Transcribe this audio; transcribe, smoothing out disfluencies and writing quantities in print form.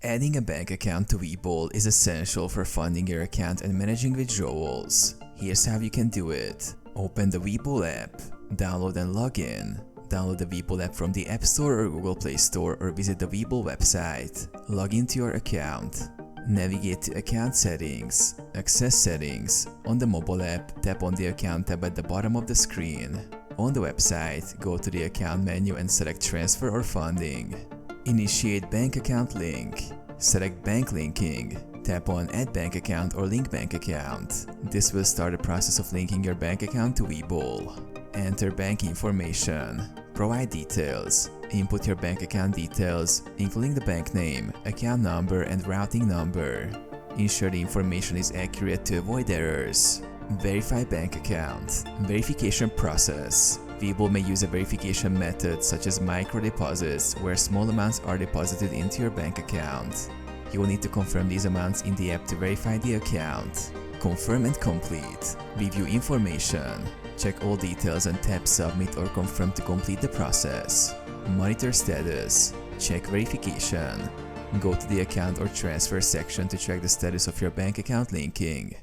Adding a bank account to Webull is essential for funding your account and managing withdrawals. Here's how you can do it. Open the Webull app, download and log in. Download the Webull app from the App Store or Google Play Store or visit the Webull website. Log into your account. Navigate to Account Settings, Access Settings. On the mobile app, tap on the Account tab at the bottom of the screen. On the website, go to the Account menu and select Transfer or Funding. Initiate Bank Account Link. Select Bank Linking. Tap on Add Bank Account or Link Bank Account. This will start the process of linking your bank account to Webull. Enter bank information. Provide details. Input your bank account details, including the bank name, account number, and routing number. Ensure the information is accurate to avoid errors. Verify bank account. Verification process. Webull may use a verification method such as micro deposits, where small amounts are deposited into your bank account. You will need to confirm these amounts in the app to verify the account. Confirm and complete. Review information. Check all details and tap Submit or Confirm to complete the process. Monitor status. Check verification. Go to the Account or Transfer section to check the status of your bank account linking.